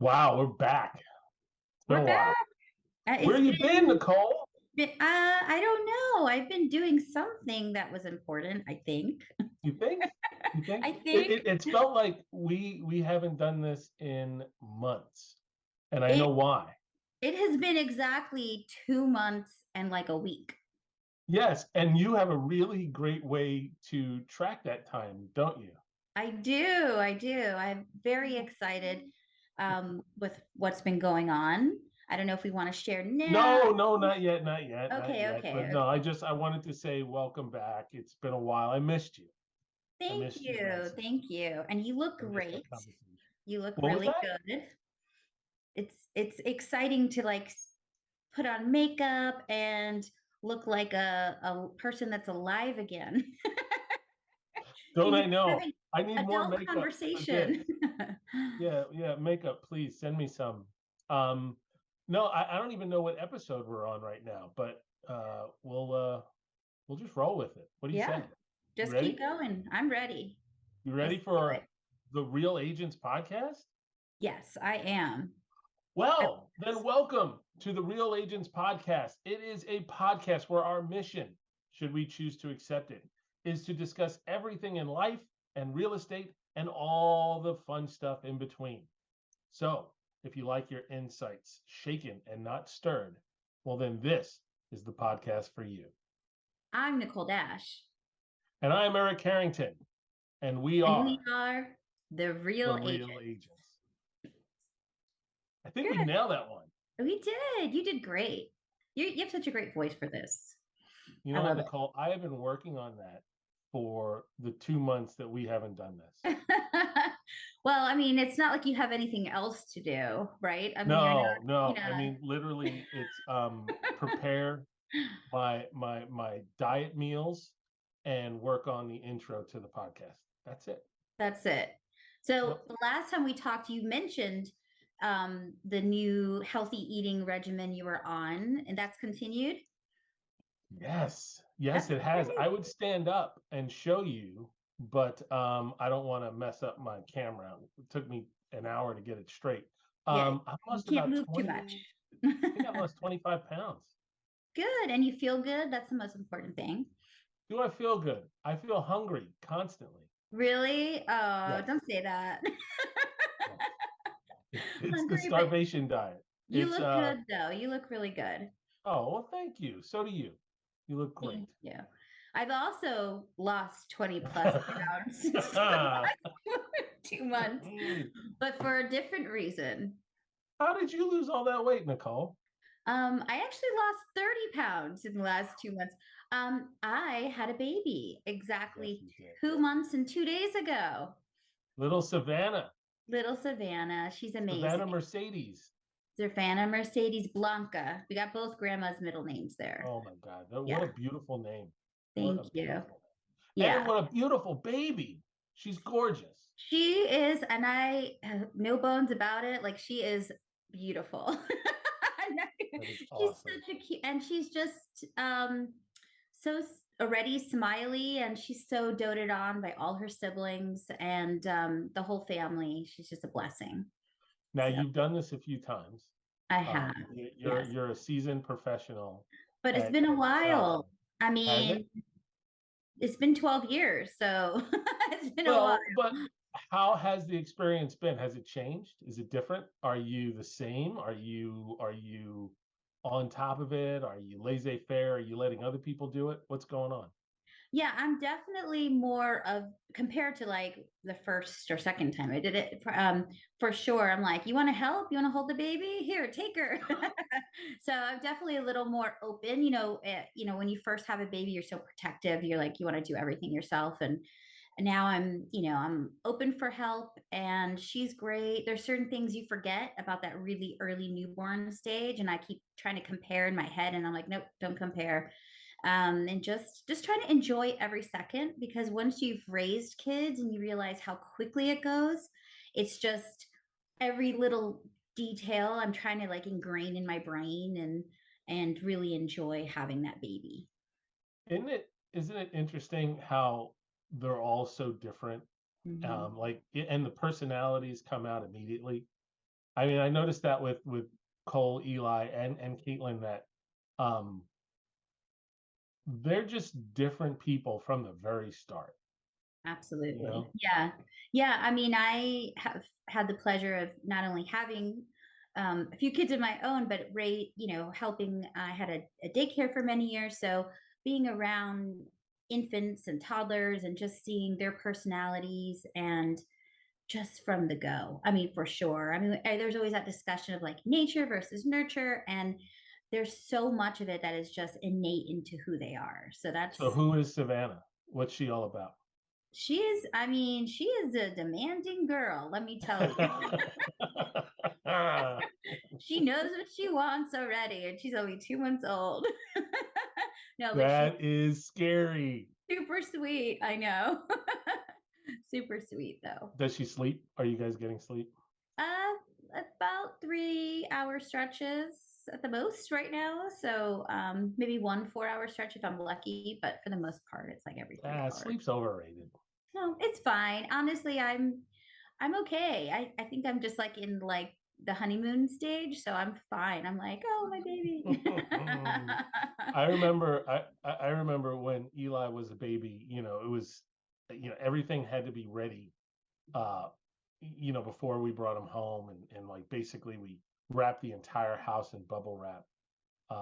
Wow, we're back. It's been We're a back. while. Where you been, Nicole? I don't know. I've been doing something that was important, I think. You think? You think? I It, think it, it's felt like we haven't done this in months, and I it know why. it has been exactly 2 months and like a week. Yes, and you have a really great way to track that time, don't you? I do. I do. I'm very excited with what's been going on. I don't know if we want to share now. No, no, not yet, not yet, not Okay, yet. okay, But no, okay. I wanted to say welcome back. It's been a while. I missed you. I Thank missed you you. immensely. Thank you. And you look I missed our great. conversation. You look What was really that? good. It's exciting to like put on makeup and look like a person that's alive again. Don't And I you're know? having I need more adult makeup for this. conversation. Yeah, yeah, makeup, please send me some. Um, no, I don't even know what episode we're on right now, but we'll just roll with it. What do you Yeah, say? You just keep ready? going. I'm ready. You Let's ready do it. for the Real Agents podcast? Yes, I am. I- Well, then welcome to the Real Agents podcast. It is a podcast where our mission, should we choose to accept it, is to discuss everything in life and real estate and all the fun stuff in between. So, if you like your insights shaken and not stirred, well, then this is the podcast for you. I'm Nicole Dash, And I'm Eric Harrington, and we and are we are the the real agent. Real Agents. I think we Good. nailed that one. We did. You did great. You have such a great voice for this. You I know what, love Nicole? I have been working on that for the 2 months that we haven't done this. it. Well, I mean, it's not like you have anything else to do, right? I mean, you're not, No, you no. I know. mean, literally, it's prepare my diet meals and work on the intro to the podcast. That's it. That's it. So Yep. the last time we talked, you mentioned the new healthy eating regimen you were on, and that's continued. Yes, yes, That's it has. I great. would stand up and show you, but I don't want to mess up my camera. It took me an hour to get it straight. Yeah, I you lost can't about move too 20, much. I think I lost 25 pounds. Good, and you feel good. That's the most important thing. Do I feel good? I feel hungry constantly. Really? Oh, Yes, don't say that. yes. It's the Hungry, but starvation diet. you It's look good though. You look really good. oh, well, thank you. So do you. You look great. Thank you. I've also lost 20 plus pounds since the last 2 months, but for a different reason. How did you lose all that weight, Nicole? I actually lost 30 pounds in the last 2 months. I had a baby Yes, exactly you did. 2 months and 2 days ago. Little Savannah, Little Savannah, she's Savannah amazing. Mercedes. Savannah Mercedes Blanca. We got both grandma's middle names there. Oh my God, what Yeah, a beautiful name. What thank a you. beautiful name. And Yeah, what a beautiful baby. She's gorgeous. she is, and I have no bones about it. Like she is beautiful. That is She's awesome. such a cute, and she's just so already smiley, and she's so doted on by all her siblings and the whole family. She's just a blessing. Now So you've done this a few times. I have, yes, You're a seasoned professional but it's at been a excelling. while. I Has it? mean, it's been 12 years, so it's been a while. Well, but how has the experience been? Has it changed? Is it different? Are you the same? Are you on top of it? Are you laissez-faire? Are you letting other people do it? What's going on? Yeah, I'm definitely more of compared to like the first or second time I did it. For sure, I'm like, you want to help? You want to hold the baby? Here, take her. So I'm definitely a little more open. When you first have a baby, you're so protective. You're like, you want to do everything yourself, and now I'm open for help, and she's great. There's certain things you forget about that really early newborn stage, and I keep trying to compare in my head, and I'm like, nope, don't compare. And just trying to enjoy every second, because once you've raised kids and you realize how quickly it goes, it's just every little detail I'm trying to like ingrain in my brain and really enjoy having that baby. Isn't it interesting how they're all so different? Hmm. And the personalities come out immediately. I mean, I noticed that with Cole, Eli, and Caitlin, that they're just different people from the very start. Absolutely. Yeah. Yeah. I mean, I have had the pleasure of not only having a few kids of my own, but helping. I had a daycare for many years. So being around infants and toddlers and just seeing their personalities and just from the go. I mean, for sure. I mean, there's always that discussion of like nature versus nurture. And there's so much of it that is just innate into who they are. So So who is Savannah? What's she all about? she is, I mean, she is a demanding girl, let me tell you. She knows what she wants already, and she's only 2 months old. No, but she's That is scary. super sweet. I know. Super sweet, though. Does she sleep? Are you guys getting sleep? About 3 hour stretches at the most right now. So maybe 1 4 hour stretch if I'm lucky, but for the most part, it's like every 3 hours. Sleep's overrated. No, it's fine. Honestly, I'm okay. I think I'm just like in like the honeymoon stage, so I'm fine. I'm like, oh, my baby. I remember when Eli was a baby, it was, everything had to be ready, before we brought him home, and like basically we wrapped the entire house in bubble wrap,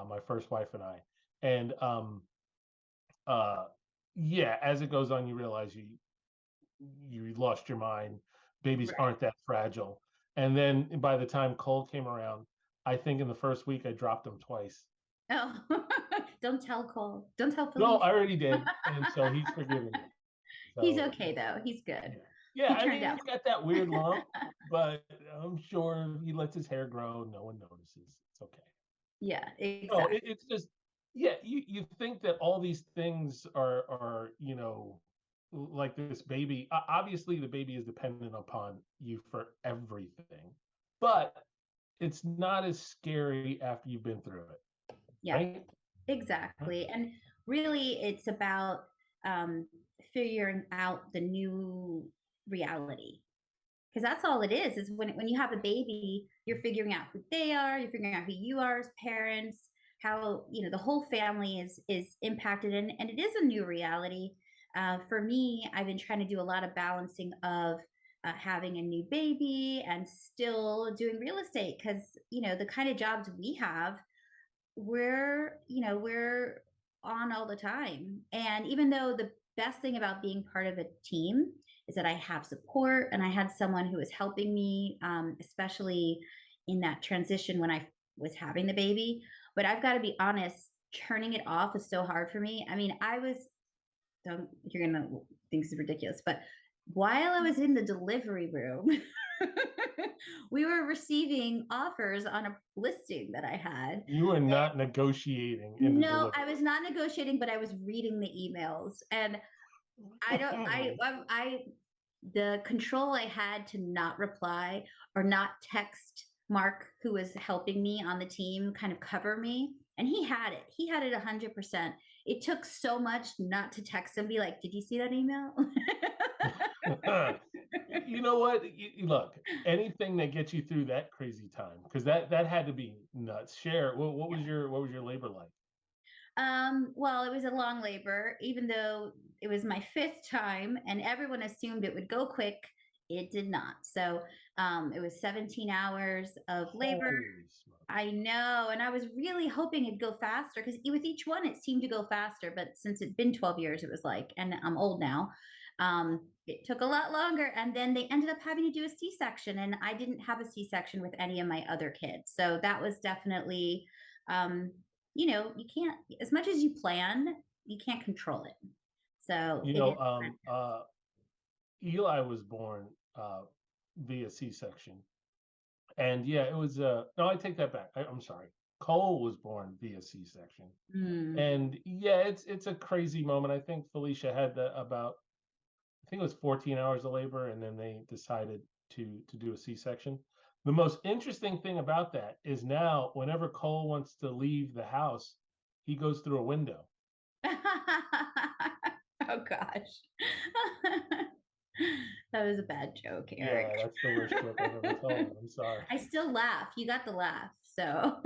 my first wife and I. And yeah, as it goes on, you realize you lost your mind. Babies Right. aren't that fragile. And then by the time Cole came around, I think in the first week I dropped him twice. Oh, don't tell Cole. Don't tell No, Felicia. I already did, and so he's forgiven me. He's So okay though. He's good. yeah, He I turned mean out. he's got that weird lump, but I'm sure he lets his hair grow. No one notices. It's okay. Yeah, No, exactly. it's just, yeah. You think that all these things are like this baby. Obviously, the baby is dependent upon you for everything, but it's not as scary after you've been through it, Yeah, right? exactly. And really, it's about um, figuring out the new reality, because that's all it is when you have a baby, you're figuring out who they are, you're figuring out who you are as parents, how the whole family is impacted, and it is a new reality. For me, I've been trying to do a lot of balancing of having a new baby and still doing real estate, because the kind of jobs we have, we're on all the time. And even though the best thing about being part of a team is that I have support, and I had someone who was helping me, especially in that transition when I was having the baby. But I've got to be honest, turning it off was so hard for me. I mean, you're gonna think this is ridiculous, but while I was in the delivery room, we were receiving offers on a listing that I had. You are not negotiating in the No, delivery. I was not negotiating, but I was reading the emails, and I don't, I, the control I had to not reply or not text Mark, who was helping me on the team, kind of cover me. And he had it. He had it 100%. It took so much not to text him, be like, "Did you see that email?" You know what? Look, anything that gets you through that crazy time, because that had to be nuts. Share what was your labor like? Well, it was a long labor, even though it was my fifth time and everyone assumed it would go quick. It did not. So it was 17 hours of labor. Holy smokes. I know. And I was really hoping it'd go faster, because with each one, it seemed to go faster. But since it'd been 12 years, it was like, and I'm old now, it took a lot longer. And then they ended up having to do a C section. And I didn't have a C section with any of my other kids. So that was definitely, you can't, as much as you plan, you can't control it. So You it know, is. Eli was born via C-section, and yeah, it was. No, I take that back. I'm sorry. Cole was born via C-section, Mm. and yeah, it's a crazy moment. I think Felicia had about, I think it was 14 hours of labor, and then they decided to do a C-section. The most interesting thing about that is now, whenever Cole wants to leave the house, he goes through a window. Oh gosh. That was a bad joke, Eric. Yeah, that's the worst joke I've ever told. I'm sorry. I still laugh. You got the laugh. So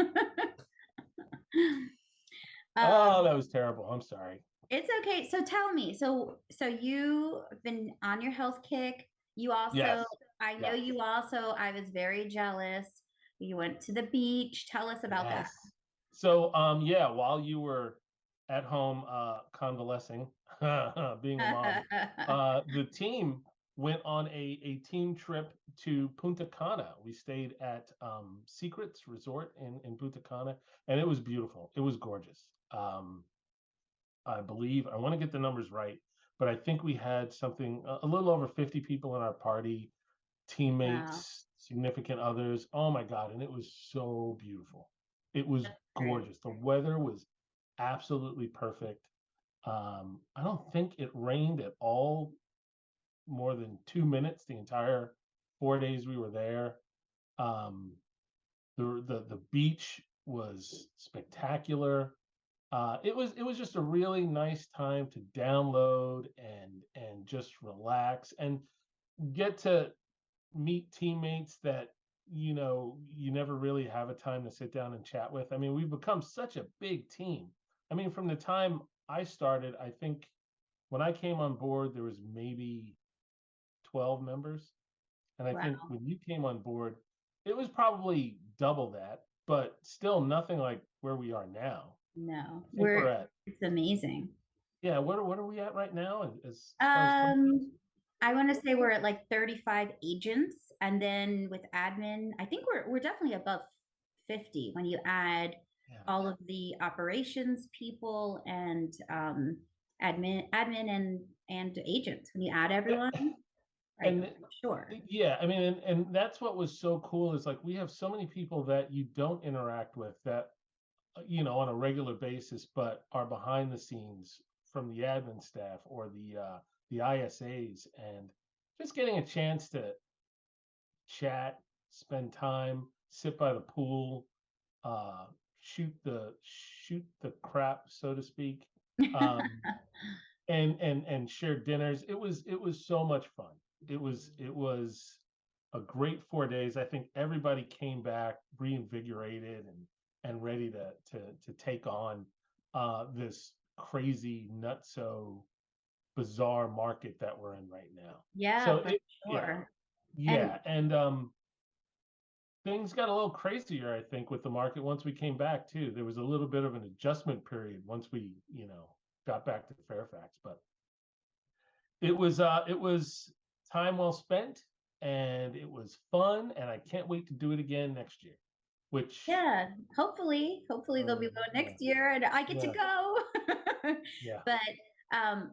Oh, that was terrible. I'm sorry. it's okay. So tell me, so you've been on your health kick. You also, Yes. I know Yeah. you also, I was very jealous. You went to the beach. Tell us about that. Yes. So, yeah, while you were at home convalescing, being a mom, the team went on a team trip to Punta Cana. We stayed at Secrets Resort in Punta Cana, and it was beautiful. It was gorgeous. I believe I want to get the numbers right, but I think we had something a little over 50 people in our party, Wow. teammates, significant others. Oh my God. And it was so beautiful. It was That's great. gorgeous. The weather was absolutely perfect. I don't think it rained at all more than 2 minutes the entire 4 days we were there. Um, the beach was spectacular. It was just a really nice time to download and just relax and get to meet teammates that you never really have a time to sit down and chat with. I mean, we've become such a big team. I mean, from the time I started, I think when I came on board there was maybe 12 members, and I think Wow. when you came on board it was probably double that, but still nothing like where we are now. No, I think we're at, it's amazing. yeah, what are we at right now as far as I want to say we're at like 35 agents, and then with admin, I think we're definitely above 50 when you add yeah. all of the operations people and admin and agents. When you add everyone, right? And Sure. yeah, I mean, and that's what was so cool is like we have so many people that you don't interact with that on a regular basis, but are behind the scenes from the admin staff or the ISAs, and just getting a chance to chat, spend time, sit by the pool, uh, shoot the crap, so to speak, um, and share dinners. It was so much fun. It was a great 4 days. I think everybody came back reinvigorated and ready to take on this crazy nutso bizarre market that we're in right now. Yeah, So for yeah, sure. And yeah, and things got a little crazier, I think, with the market once we came back too. There was a little bit of an adjustment period once we got back to Fairfax, but it was time well spent, and it was fun, and I can't wait to do it again next year. Which yeah, hopefully they'll be going yeah, next year and I get to yeah, go. yeah. But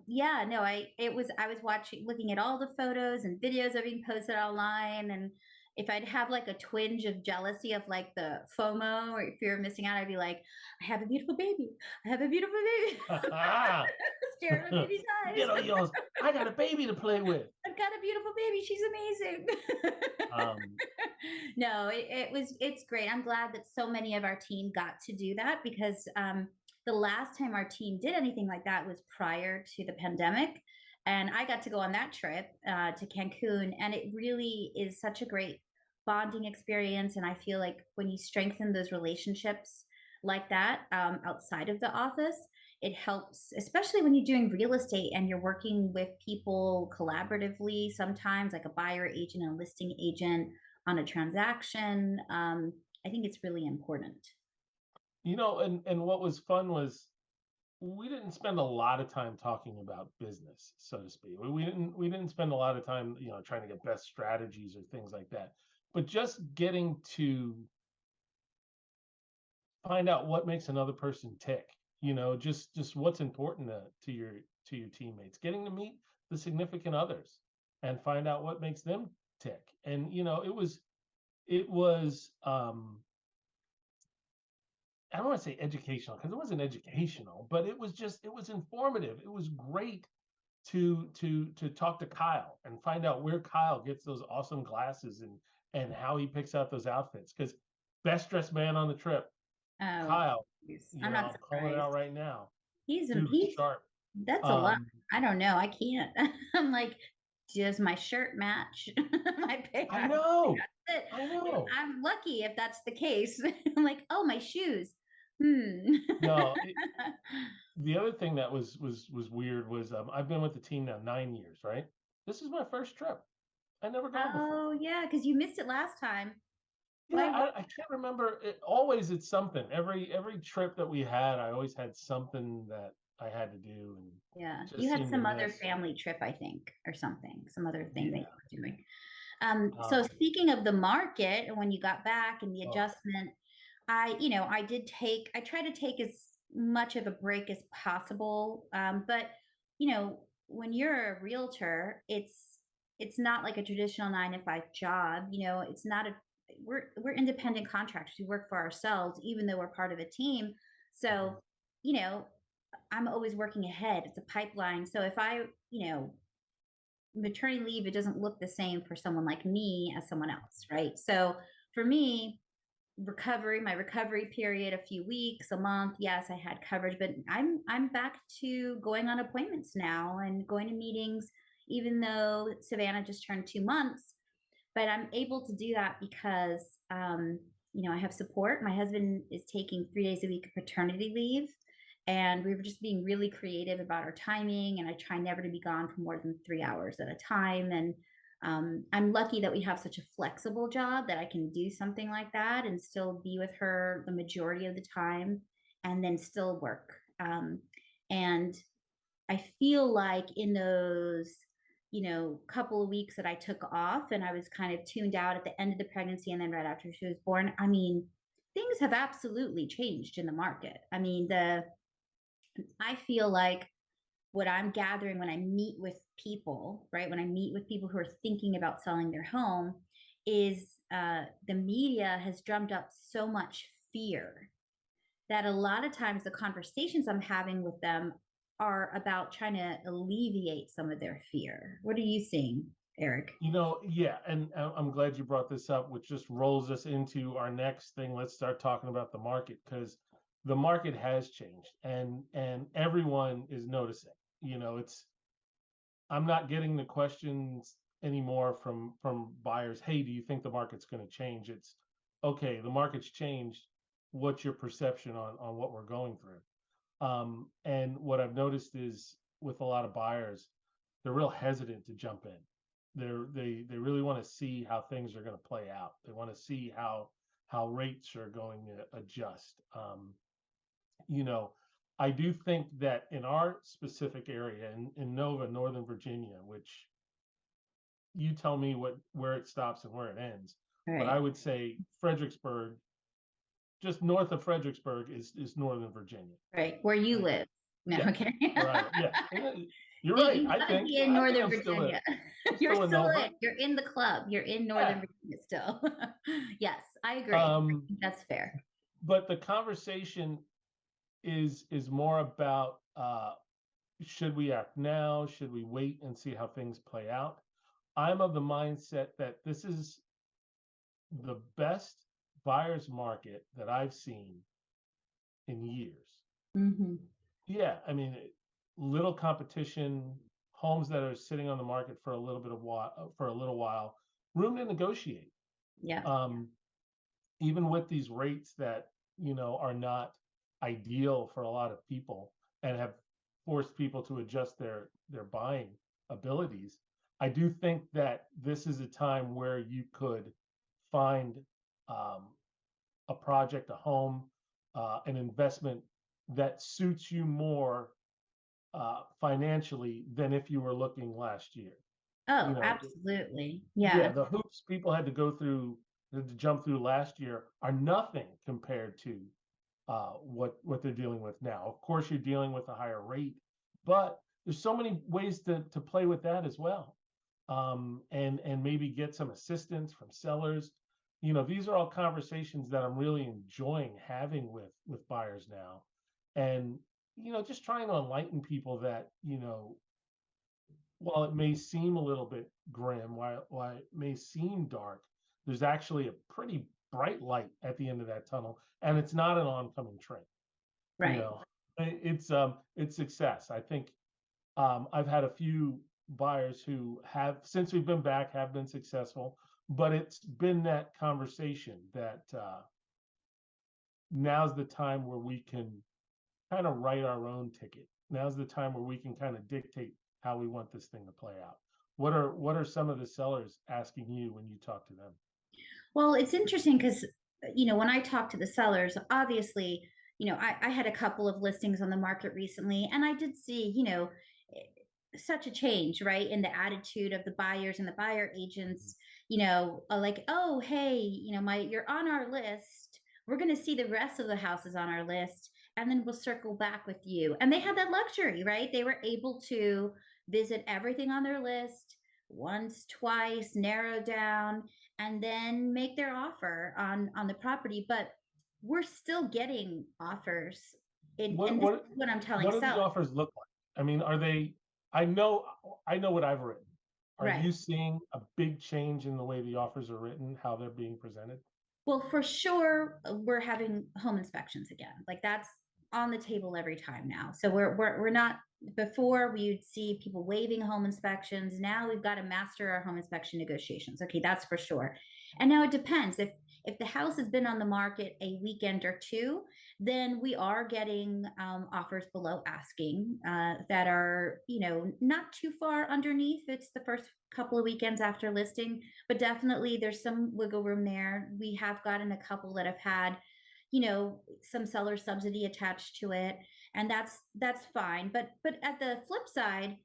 yeah, no, I was watching, looking at all the photos and videos that are being posted online, and if I'd have like a twinge of jealousy of like the FOMO or fear of missing out, I'd be like, I have a beautiful baby. I have a beautiful baby. Stare at my baby's eyes. I got a baby to play with. I've got a beautiful baby. She's amazing. Um, No, it's great. I'm glad that so many of our team got to do that, because the last time our team did anything like that was prior to the pandemic. And I got to go on that trip to Cancun, and it really is such a great bonding experience. And I feel like when you strengthen those relationships like that outside of the office, it helps, especially when you're doing real estate and you're working with people collaboratively, sometimes like a buyer agent and a listing agent on a transaction. I think it's really important. and what was fun was we didn't spend a lot of time talking about business, so to speak. We didn't spend a lot of time, trying to get best strategies or things like that. But just getting to find out what makes another person tick, just what's important to your teammates, getting to meet the significant others and find out what makes them tick. And it was I don't want to say educational because it wasn't educational, but it was informative. It was great to talk to Kyle and find out where Kyle gets those awesome glasses and how he picks out those outfits. Because best dressed man on the trip, Oh, Kyle, I'm not I'm calling it surprised. out right now. He's Dude was he's sharp. That's a lot. Um, I don't know. I can't. I'm like, does my shirt match my I pants? know. That's it. I know. I'm lucky if that's the case. I'm like, oh, my shoes. Hmm. No, the other thing that was weird was I've been with the team now 9 years, right? This is my first trip. I never gone before. Oh, yeah, because you missed it last time. Yeah, Why? I can't remember. Always it's something. Every trip that we had, I always had something that I had to do and Yeah, you just had seemed to some other miss. family trip, I think, or something, some other thing that Yeah. you were doing. So Um, speaking of the market, and when you got back and the oh, adjustment, I try to take as much of a break as possible. But when you're a realtor, it's not like a traditional 9 to 5 job. It's not a we're independent contractors. We work for ourselves, even though we're part of a team. mhm. So, you know, I'm always working ahead. It's a pipeline. So if maternity leave, it doesn't look the same for someone like me as someone else, right? So for me, my recovery period, a few weeks, a month, yes, I had coverage, but I'm back to going on appointments now and going to meetings, even though Savannah just turned 2 months. But I'm able to do that because I have support. My husband is taking 3 days a week of paternity leave, and we were just being really creative about our timing. And I try never to be gone for more than 3 hours at a time. And I'm lucky that we have such a flexible job that I can do something like that and still be with her the majority of the time, and then still work. And I feel like in those, couple of weeks that I took off and I was kind of tuned out at the end of the pregnancy and then right after she was born, I mean, things have absolutely changed in the market. I mean, I feel like what I'm gathering when I meet with people, right? When I meet with people who are thinking about selling their home, is the media has drummed up so much fear that a lot of times the conversations I'm having with them are about trying to alleviate some of their fear. What are you seeing, Eric? Yeah, and I'm glad you brought this up, which just rolls us into our next thing. Let's start talking about the market because the market has changed and everyone is noticing. It's I'm not getting the questions anymore from buyers. Hey, do you think the market's going to change? It's okay, the market's changed. What's your perception on what we're going through? And what I've noticed is with a lot of buyers, they're real hesitant to jump in. They really want to see how things are going to play out. They want to see how rates are going to adjust. You know, I do think that in our specific area in Nova, Northern Virginia, which you tell me where it stops and where it ends, but I Right. would say Fredericksburg, just north of Fredericksburg, is Northern Virginia. Right. Where you Right? live. No, Yeah, okay. where I live. Yeah, you're right. You I gotta think be in I think Northern Virginia. I'm You're still in still Nova. in. You're in the club. You're in Northern Yeah. Virginia still. Yes, I agree. I Um, think that's fair. but the conversation is more about should we act now? Should we wait and see how things play out? I'm of the mindset that this is the best buyer's market that I've seen in years. Hmm. Yeah, I mean, little competition, homes that are sitting on the market for a little bit of while, for a little while, room to negotiate. Yeah. Um, Even with these rates that are not ideal for a lot of people and have forced people to adjust their buying abilities, I do think that this is a time where you could find um, a project, a home, an investment that suits you more financially than if you were looking last year. You Oh, know, absolutely. yeah, Yeah. the hoops people had to go through to jump through last year are nothing compared to what they're dealing with now. Of course, you're dealing with a higher rate, but there's so many ways to play with that as well, and maybe get some assistance from sellers. These are all conversations that I'm really enjoying having with buyers now, and just trying to enlighten people that while it may seem a little bit grim, while it may seem dark, there's actually a pretty bright light at the end of that tunnel, and it's not an oncoming train. You Right. know, it's success. I think I've had a few. buyers who have, since we've been back, have been successful, but it's been that conversation that now's the time where we can kind of write our own ticket. Now's the time where we can kind of dictate how we want this thing to play out. What are some of the sellers asking you when you talk to them? Well, it's interesting because, when I talk to the sellers, obviously, I had a couple of listings on the market recently, and I did see, such a change, right, in the attitude of the buyers and the buyer agents, like, oh, hey, you're on our list. We're going to see the rest of the houses on our list, and then we'll circle back with you. And they had that luxury, right? They were able to visit everything on their list once, twice, narrow down, and then make their offer on the property. But we're still getting offers, What and this is what what I'm telling what do the sellers. offers look like? I mean, are they? I know I know what I've written. Are Right. you seeing a big change in the way the offers are written, how they're being presented? Well, for sure, we're having home inspections again. Like that's on the table every time now. So we're not. Before we'd see people waiving home inspections. Now we've got to master our home inspection negotiations. Okay, that's for sure. And now it depends. If the house has been on the market a weekend or two, then we are getting offers below asking that are not too far underneath. It's the first couple of weekends after listing, but definitely there's some wiggle room there. We have gotten a couple that have had some seller subsidy attached to it, and that's fine. But at the flip side,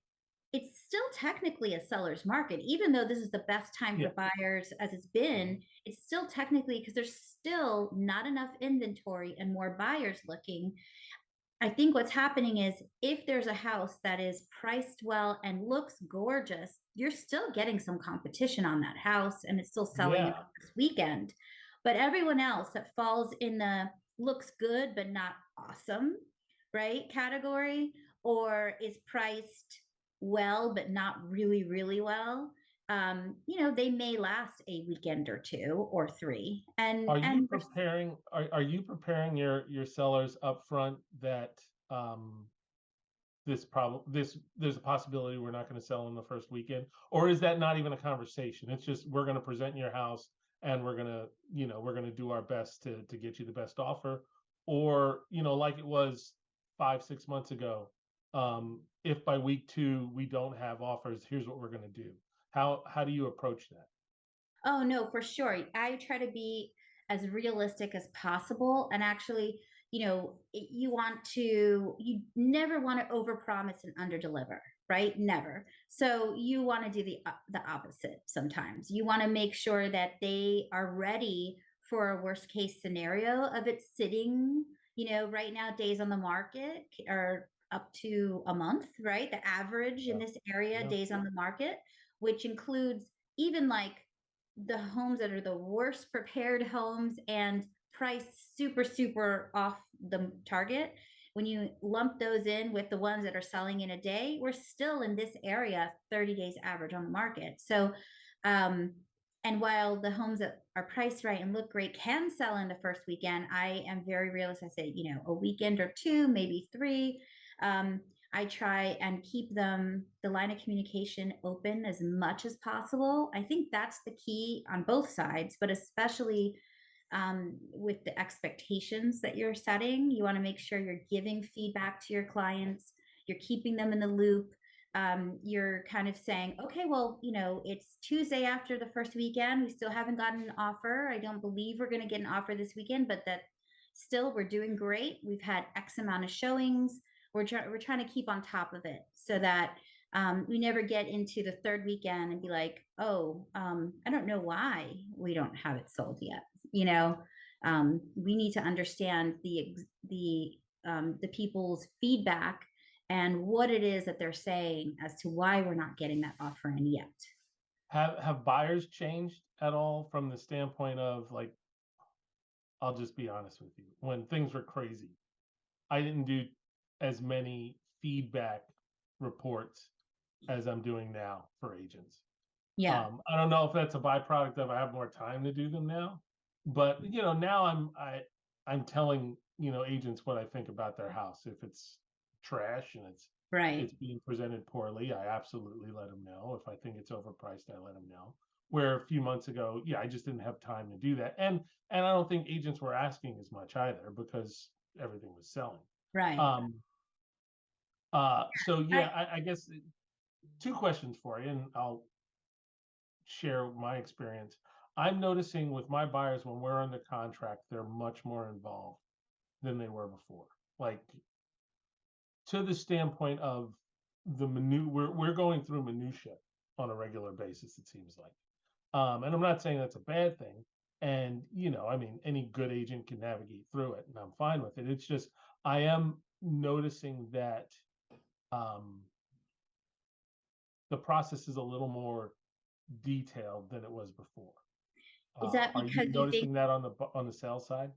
it's still technically a seller's market. Even though this is the best time Yeah. for buyers as it's been, it's still technically, because there's still not enough inventory and more buyers looking. I think what's happening is if there's a house that is priced well and looks gorgeous, you're still getting some competition on that house and it's still selling in Yeah. the first weekend. But everyone else that falls in the looks good but not awesome, right, category, or is priced well but not really, really well, they may last a weekend or two or three. And Are you preparing your sellers up front that um there's a possibility we're not going to sell in the first weekend, or is that not even a conversation? It's just we're going to present your house and we're going to do our best to get you the best offer, or like it was 5 6 months ago, if by week 2 we don't have offers, here's what we're going to do. How do you approach that? Oh, no, for sure. I try to be as realistic as possible. And actually, you never want to overpromise and underdeliver, right? Never. So you want to do the opposite sometimes. You want to make sure that they are ready for a worst case scenario of it sitting, right now, days on the market are up to a month, right? The average in Yeah. this area, Yeah. days on the market, which includes even like the homes that are the worst prepared homes and priced super, super off the target. When you lump those in with the ones that are selling in a day, we're still in this area 30 days average on the market. So, um, and while the homes that are priced right and look great can sell in the first weekend, I am very realistic. I say, a weekend or two, maybe three. Um, I try and keep the line of communication open as much as possible. I think that's the key on both sides, but especially with the expectations that you're setting. You want to make sure you're giving feedback to your clients, you're keeping them in the loop. You're kind of saying, okay, well, it's Tuesday after the first weekend. We still haven't gotten an offer. I don't believe we're going to get an offer this weekend, but that still we're doing great. We've had X amount of showings. We're trying to keep on top of it so that we never get into the third weekend and be like, oh, I don't know why we don't have it sold yet. We need to understand the people's feedback and what it is that they're saying as to why we're not getting that offer in yet. Have buyers changed at all from the standpoint of, like, I'll just be honest with you. When things were crazy, I didn't do as many feedback reports as I'm doing now for agents. Yeah. I don't know if that's a byproduct of I have more time to do them now, but now I'm telling agents what I think about their house. If it's trash and it's Right. it's being presented poorly, I absolutely let them know. If I think it's overpriced, I let them know. Where a few months ago, yeah, I just didn't have time to do that. And I don't think agents were asking as much either because everything was selling. Right. Um, so I yeah, I guess two questions for you, and I'll share my experience. I'm noticing with my buyers when we're under contract, they're much more involved than they were before. Like to the standpoint of we're going through minutia on a regular basis, it seems like. And I'm not saying that's a bad thing. And I mean, any good agent can navigate through it, and I'm fine with it. It's just I am noticing that um, the process is a little more detailed than it was before. Is that Are you because you think? noticing that on the sales side?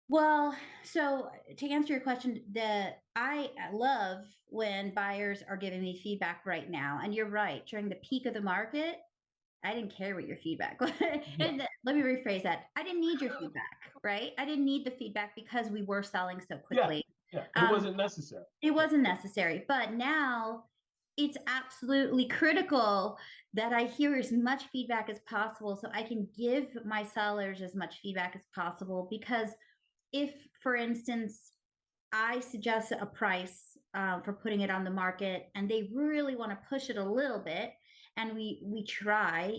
Well, so to answer your question, I love when buyers are giving me feedback right now, and you're right. During the peak of the market, I didn't care what your feedback was. Yeah, And let me rephrase that. I didn't need your feedback, right? I didn't need the feedback because we were selling so yeah, quickly. yeah. It Um, wasn't necessary. it Yeah, wasn't necessary, but now it's absolutely critical that I hear as much feedback as possible so I can give my sellers as much feedback as possible. Because if, for instance, I suggest a price for putting it on the market, and they really want to push it a little bit, and we try,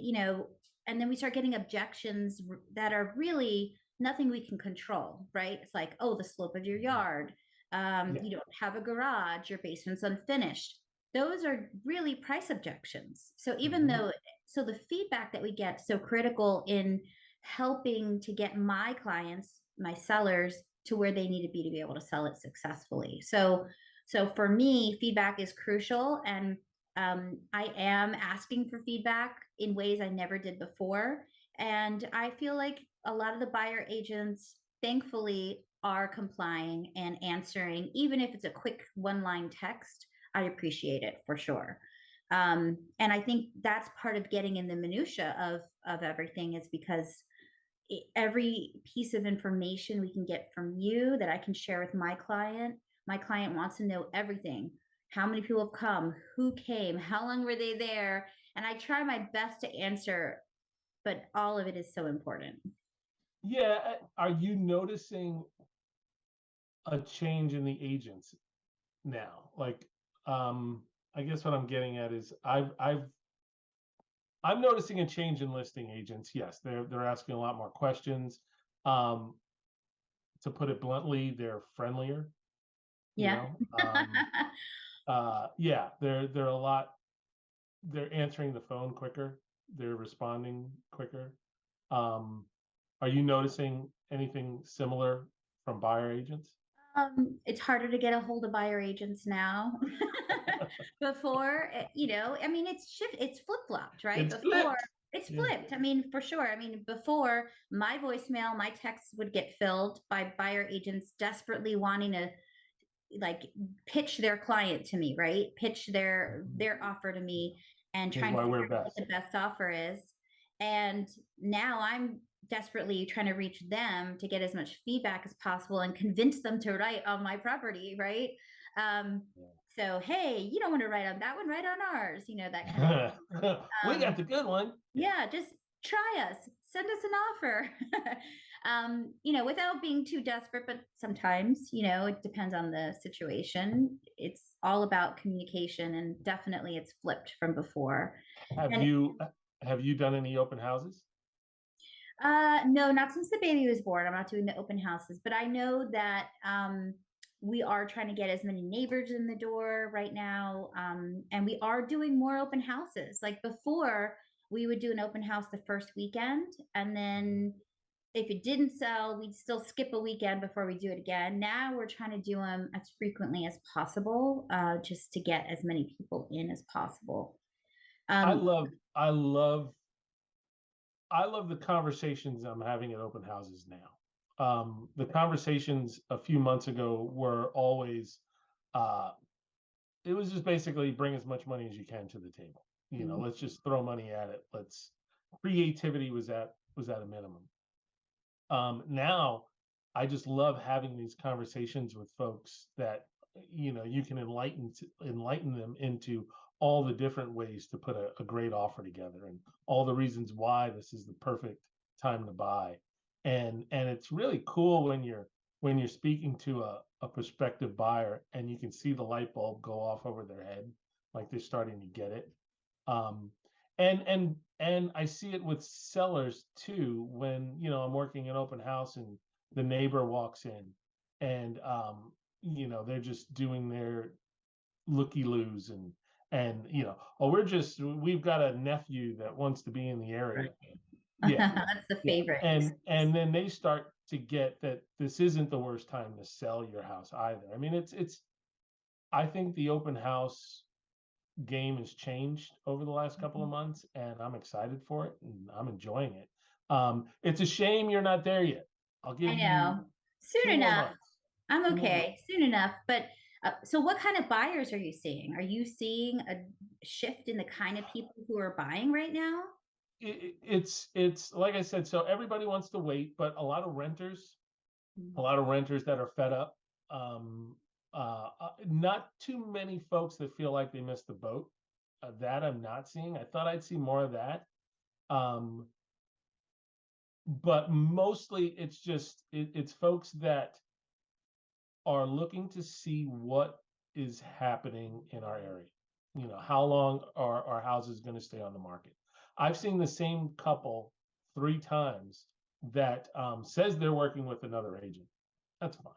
and then we start getting objections that are really nothing we can control, right? It's like, oh, the slope of your yard, yeah. you don't have a garage, your basement's unfinished. Those are really price objections. So even Mhm. though, so the feedback that we get so critical in helping to get my clients, my sellers, to where they need to be able to sell it successfully. So for me, feedback is crucial, and I am asking for feedback in ways I never did before. And I feel like a lot of the buyer agents, thankfully, are complying and answering, even if it's a quick one-line text. I appreciate it for sure. And I think that's part of getting in the minutia of everything, is because every piece of information we can get from you that I can share with my client wants to know everything. How many people have come? Who came? How long were they there? And I try my best to answer, but all of it is so important. Yeah. Are you noticing a change in the agents now? Like, I guess what I'm getting at is I'm noticing a change in listing agents. Yes, they're asking a lot more questions. Um, to put it bluntly, they're friendlier. You Yeah. know, yeah, they're a lot. They're answering the phone quicker. They're responding quicker. Um, are you noticing anything similar from buyer agents? It's harder to get a hold of buyer agents now. Before, I mean, it's flip flopped, right? It's Before, flipped. it's Yeah. flipped. I mean, for sure. I mean, before, my voicemail, my texts would get filled by buyer agents desperately wanting to, like, pitch their client to me, right? Pitch their offer to me, and Here's trying to why figure we're out what best. the best offer is. And now I'm desperately trying to reach them to get as much feedback as possible and convince them to write on my property, right? Um, so hey, you don't want to write on that one, write on ours, that kind of Yeah. thing. We got the good one. Yeah. Yeah, just try us, send us an offer. Without being too desperate, but sometimes, it depends on the situation. It's all about communication, and definitely it's flipped from before. Have And you have you done any open houses? no, not since the baby was born. I'm not doing the open houses, but I know that we are trying to get as many neighbors in the door right now. And we are doing more open houses. Like before, we would do an open house the first weekend, and then if it didn't sell, we'd still skip a weekend before we do it again. Now we're trying to do them as frequently as possible, just to get as many people in as possible. I Um, love I love I love the conversations I'm having at open houses now. The conversations a few months ago were always, uh, it was just basically bring as much money as you can to the table. Let's just throw money at it. Creativity was at a minimum. Now, I just love having these conversations with folks that you can enlighten them into all the different ways to put a great offer together, and all the reasons why this is the perfect time to buy. And it's really cool when you're speaking to a prospective buyer and you can see the light bulb go off over their head, like they're starting to get it. Um, and I see it with sellers too, when I'm working an open house and the neighbor walks in and they're just doing their looky-loos, and oh, we've got a nephew that wants to be in the area. Yeah. That's the Yeah. favorite. And then they start to get that this isn't the worst time to sell your house either. I mean, it's I think the open house game has changed over the last couple of months, and I'm excited for it and I'm enjoying it. It's a shame you're not there yet. I'll give I you know. Soon 2 more enough. months. I'm 2 more months. okay. Soon enough. But so what kind of buyers are you seeing? Are you seeing a shift in the kind of people who are buying right now? It's like I said, so everybody wants to wait, but a lot of renters that are fed up. Not too many folks that feel like they missed the boat. That I'm not seeing. I thought I'd see more of that. But mostly it's folks that are looking to see what is happening in our area. How long are our houses going to stay on the market? I've seen the same couple 3 times that says they're working with another agent. That's fine.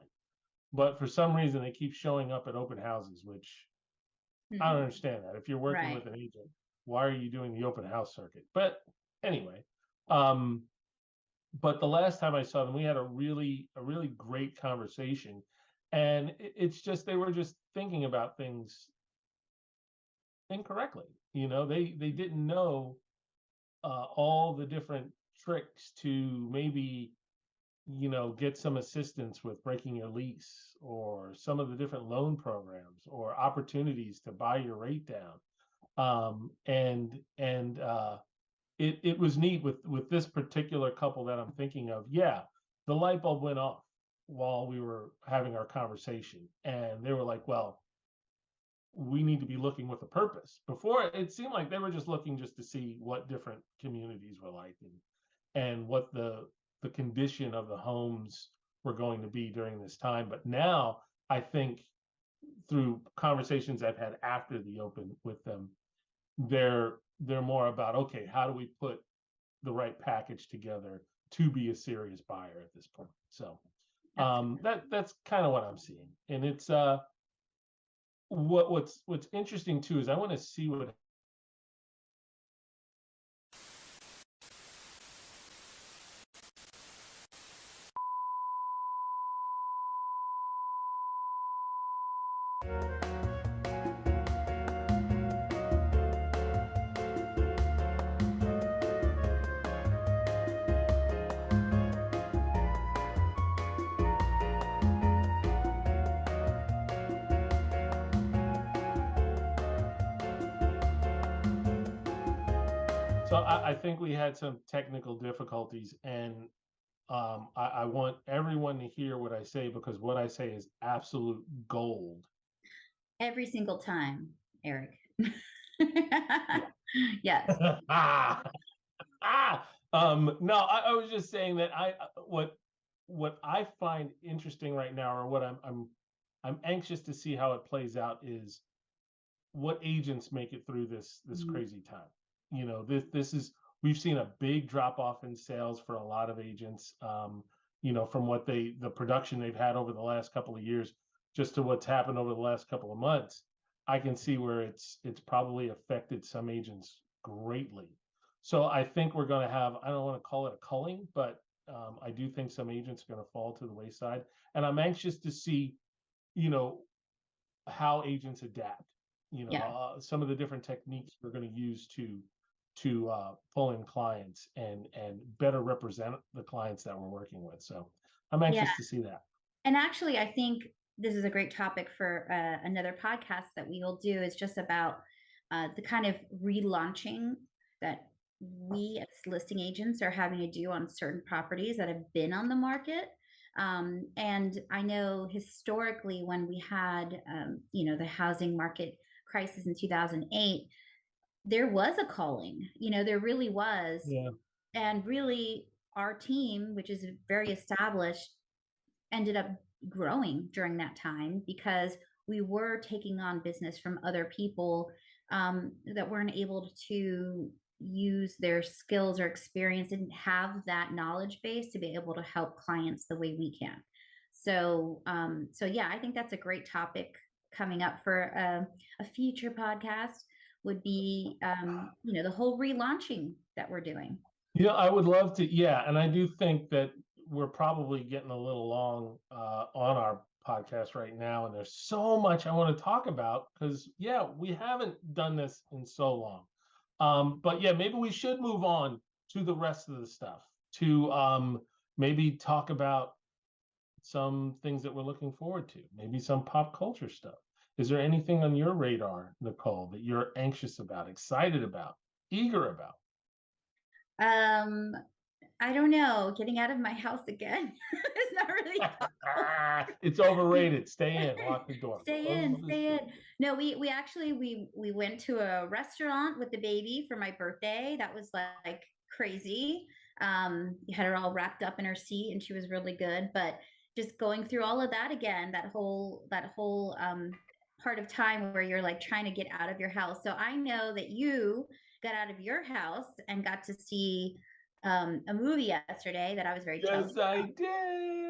But for some reason, they keep showing up at open houses, which I don't understand that. If you're working with an agent, why are you doing the open house circuit? But anyway, but the last time I saw them, we had a really great conversation, and it's just they were just thinking about things incorrectly. They didn't know all the different tricks to maybe get some assistance with breaking your lease, or some of the different loan programs or opportunities to buy your rate down. It was neat with this particular couple that I'm thinking of. Yeah, the light bulb went off while we were having our conversation, and they were like, well, we need to be looking with a purpose. Before, it seemed like they were just looking just to see what different communities were like, and what the condition of the homes were going to be during this time. But now I think, through conversations I've had after the open with them, they're more about, okay, how do we put the right package together to be a serious buyer at this point? So that's kind of what I'm seeing. And it's what's interesting too is I want to see what So I think we had some technical difficulties, and I want everyone to hear what I say, because what I say is absolute gold. Every single time, Eric. Yes. No, I was just saying that what I find interesting right now, or what I'm anxious to see how it plays out, is what agents make it through this crazy time. This is, we've seen a big drop off in sales for a lot of agents, from what the production they've had over the last couple of years, just to what's happened over the last couple of months. I can see where it's probably affected some agents greatly. So I think we're going to have, I don't want to call it a culling, but I do think some agents are going to fall to the wayside. And I'm anxious to see, how agents adapt, some of the different techniques we're going to use to pull in clients and better represent the clients that we're working with. So I'm anxious to see that. And actually, I think this is a great topic for another podcast that we will do, is just about the kind of relaunching that we as listing agents are having to do on certain properties that have been on the market. And I know historically when we had, the housing market crisis in 2008, there was a calling, there really was. Yeah. And really, our team, which is very established, ended up growing during that time because we were taking on business from other people that weren't able to use their skills or experience and have that knowledge base to be able to help clients the way we can. So yeah, I think that's a great topic coming up for a future podcast. Would be the whole relaunching that we're doing. I would love to. Yeah, and I do think that we're probably getting a little long on our podcast right now, and there's so much I want to talk about because we haven't done this in so long. But yeah, maybe we should move on to the rest of the stuff to maybe talk about some things that we're looking forward to, maybe some pop culture stuff. Is there anything on your radar, Nicole, that you're anxious about, excited about, eager about? Um, I don't know. Getting out of my house again. It's not really. It's overrated. Stay in. Lock the door. Stay in. Stay in. No, we actually we went to a restaurant with the baby for my birthday. That was like crazy. We had her all wrapped up in her seat, and she was really good. But just going through all of that again, that whole part of time where you're like trying to get out of your house. So I know that you got out of your house and got to see a movie yesterday that I was very jealous Yes, I about.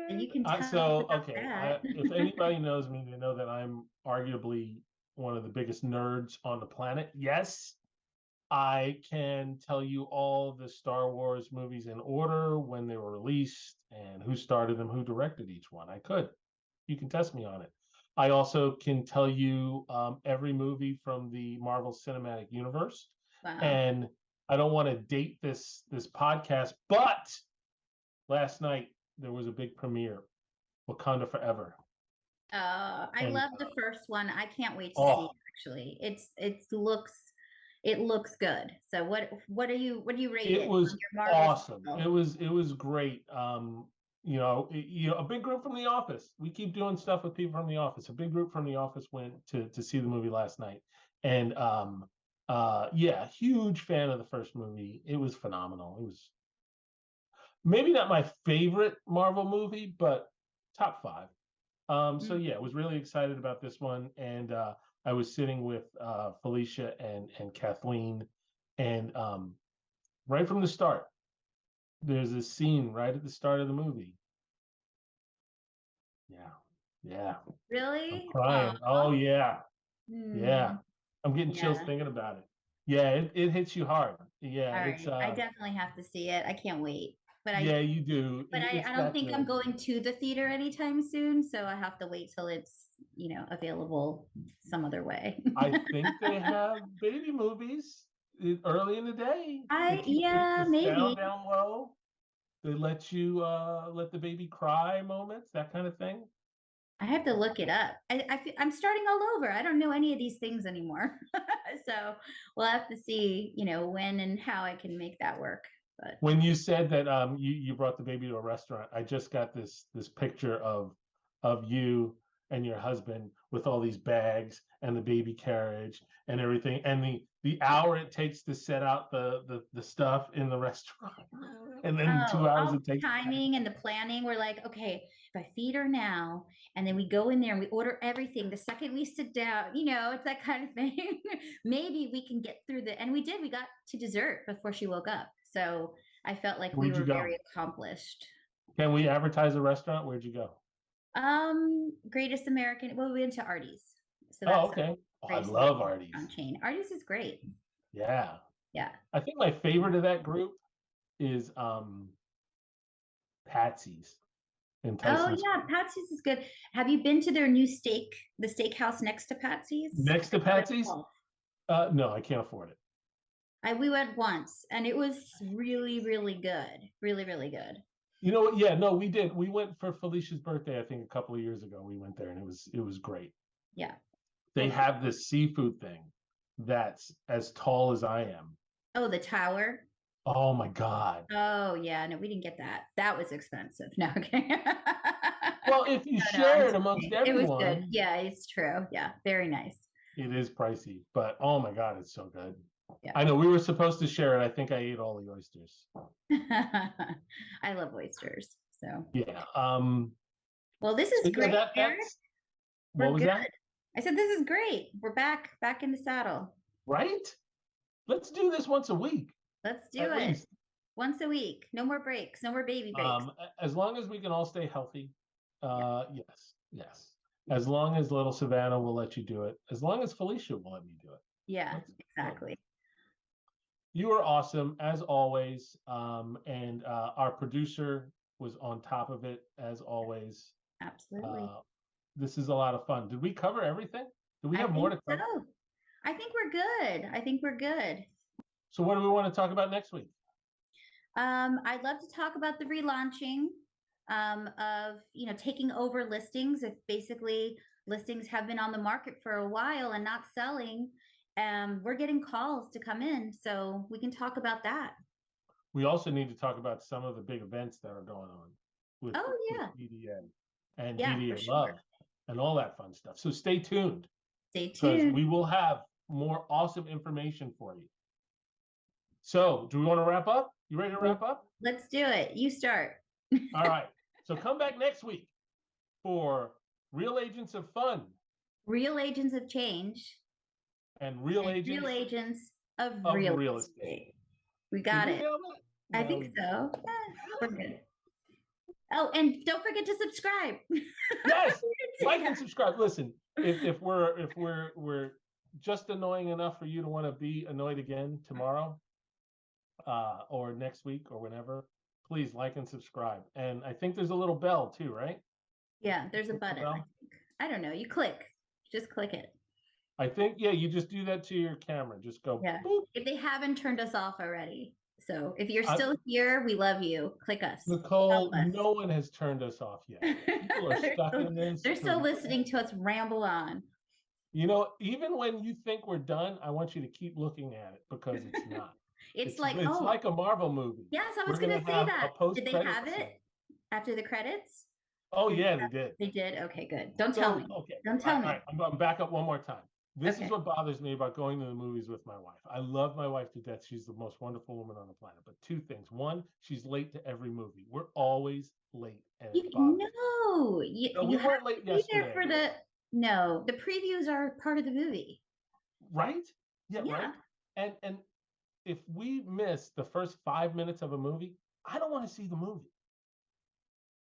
And did. you can tell us So, about okay, that. if anybody knows me, they know that I'm arguably one of the biggest nerds on the planet. Yes, I can tell you all the Star Wars movies in order, when they were released, and who started them, who directed each one. I could. You can test me on it. I also can tell you every movie from the Marvel Cinematic Universe. Wow. And I don't want to date this podcast, but last night there was a big premiere, Wakanda Forever. I And love the first one. I can't wait to see oh, it, actually. It looks good. So what do you rate it it was on your Marvel awesome. scale? It was great. A big group from The Office. We keep doing stuff with people from The Office. A big group from The Office went to see the movie last night, and yeah, huge fan of the first movie. It was phenomenal. It was maybe not my favorite Marvel movie, but top five. So Mm. yeah, I was really excited about this one, and I was sitting with Felicia and Kathleen, and right from the start, there's a scene right at the start of the movie. Yeah, yeah, I'm Really? crying. Aw. Oh yeah, yeah, Hmm. I'm getting chills Yeah. thinking about it. Yeah, it hits you hard. Yeah, All it's right. I definitely have to see it. I can't wait. But I yeah, you do. but I, It's I don't that think I'm good. going to the theater anytime soon, so I have to wait till it's, available some other way. I think they have baby movies early in the day. They keep the Yeah, sound maybe. down low. They let you let the baby cry moments, that kind of thing. I have to look it up. I'm starting all over. I don't know any of these things anymore. So we'll have to see, when and how I can make that work. But When you said that you brought the baby to a restaurant, I just got this picture of you and your husband with all these bags and the baby carriage and everything, and the hour it takes to set out the stuff in the restaurant, and then oh, 2 hours all it takes. timing and the planning. We're like, okay, if I feed her now, and then we go in there and we order everything. The second we sit down, it's that kind of thing. Maybe we can get through the. And we did. We got to dessert before she woke up. So I felt like we Where'd you were go? very accomplished. Can we advertise a restaurant? Where'd you go? Greatest American. Well, we went to Artie's, so Oh, that's okay. Oh, I Greatest love American Artie's. restaurant chain. Artie's is great. Yeah. Yeah. I think my favorite of that group is Patsy's in Oh Tyson's yeah, Corner. Patsy's is good. Have you been to their new the steakhouse next to Patsy's? Next to Patsy's? No, I can't afford it. We went once and it was really, really good. Really, really good. You know what? Yeah, no, we did. We went for Felicia's birthday, I think a couple of years ago. We went there and it was great. Yeah. They Well, have this seafood thing that's as tall as I am. oh, the tower. Oh my God. Oh yeah, no, we didn't get that. That was expensive. No, okay. Well, if you No, share I'm it amongst kidding. It was good. everyone, Yeah, it's true. Yeah, very nice. it is pricey, but oh my God, it's so good. Yeah. I know we were supposed to share it. I think I ate all the oysters. I love oysters. So Yeah. well, this is So yeah, great, Eric. what We're was good. that? I said this is great. We're back in the saddle. Right? Let's do this once a week. Let's do At it. least. Once a week. No more breaks. No more baby breaks. As long as we can all stay healthy. Yes. As long as little Savannah will let you do it. As long as Felicia will let me do it. Yeah, That's exactly. You are awesome as always. And our producer was on top of it as always. Absolutely. This is a lot of fun. Did we cover everything? Do we have more to cover? So. I think we're good. So what do we want to talk about next week? I'd love to talk about the relaunching of, taking over listings. If basically listings have been on the market for a while and not selling, we're getting calls to come in. So we can talk about that. We also need to talk about some of the big events that are going on with DDA and DDA Love and all that fun stuff. So stay tuned. Because we will have more awesome information for you. So do we want to wrap up? You ready to wrap up? Let's do it. You start. All right. So come back next week for Real Agents of Fun. Real Agents of Change. And Real Agents of Real Estate. We got it. I think so. We're good. Oh, and don't forget to subscribe. Yes, like and subscribe. Listen, if we're just annoying enough for you to want to be annoyed again tomorrow, or next week or whenever, please like and subscribe. And I think there's a little bell too, right? Yeah, there's a button. I don't know. You just click it. I think you just do that to your camera. Just go. Yeah. Boop. If they haven't turned us off already. So if you're still here, we love you. Click us. Nicole, no one has turned us off yet. People are stuck in this. They're still listening to us ramble on. Even when you think we're done, I want you to keep looking at it because it's not. it's like a Marvel movie. Yes, I was going to say that. Did they have it after the credits? Oh, yeah, they did. They did? Okay, good. Don't tell me. Okay. Don't tell me. All right, I'm going to back up one more time. This is what bothers me about going to the movies with my wife. I love my wife to death. She's the most wonderful woman on the planet. But two things. One, she's late to every movie. We're always late. And you weren't late yesterday. The previews are part of the movie. Right? Yeah. Right. And if we miss the first 5 minutes of a movie, I don't want to see the movie.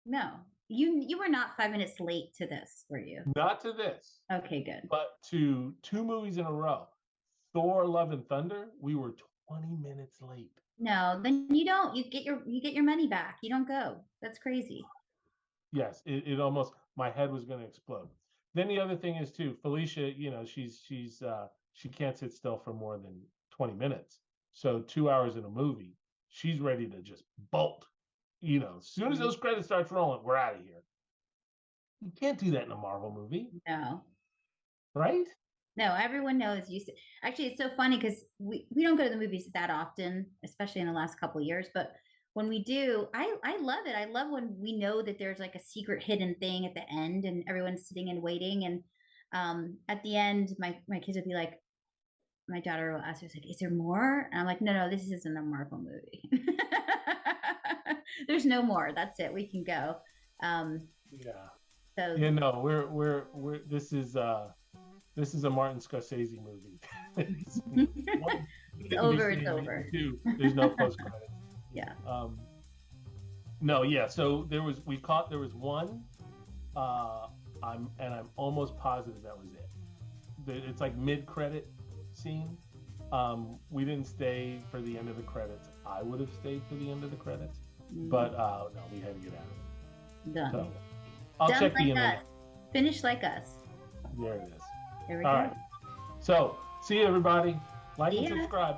No. You were not 5 minutes late to this, were you? Not to this. Okay, good. But to 2 movies in a row. Thor, Love and Thunder, we were 20 minutes late. No, then you don't. You get your money back. You don't go. That's crazy. Yes, it almost, my head was going to explode. Then the other thing is too, Felicia, she can't sit still for more than 20 minutes. So 2 hours in a movie, she's ready to just bolt. As soon as those credits start rolling, we're out of here. You can't do that in a Marvel movie. No. Right? No, everyone knows actually, it's so funny because we don't go to the movies that often, especially in the last couple of years. But when we do, I love it. I love when we know that there's like a secret hidden thing at the end and everyone's sitting and waiting. And at the end, my kids would be like, my daughter will ask us, like, is there more? And I'm like, no, this isn't a Marvel movie. There's no more. That's it. We can go. So we're this is a Martin Scorsese movie. It's over. It's over. There's no post credits. Yeah. So there was one. I'm almost positive that was it. It's like mid-credit scene. We didn't stay for the end of the credits. I would have stayed for the end of the credits, but no, we had to get out of it. Done. So I'll Done check like the end. us. Finish like us. There it is. There we All go. right. So see you, everybody. Like and subscribe.